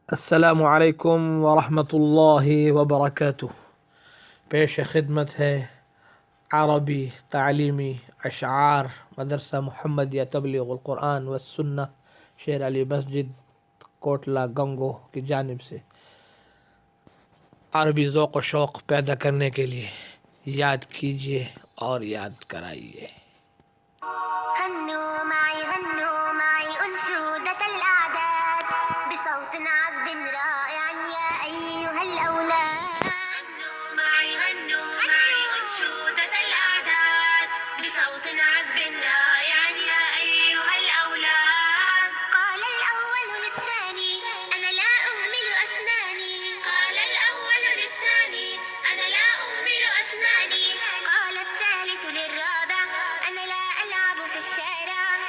السلام عليكم ورحمة الله وبركاته. पेश खिदमत है अरबी तालीमी अशार मदरसा मोहम्मदिया तबलीगुल कुरान व सुन्ना शेर अली मस्जिद कोटला गंगो की जानिब से अरबी ज़ौक़ व शौक़ पैदा करने के लिए याद कीजिए और याद कराइए।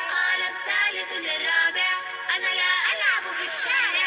قال الثالث للرابع أنا لا ألعب في الشارع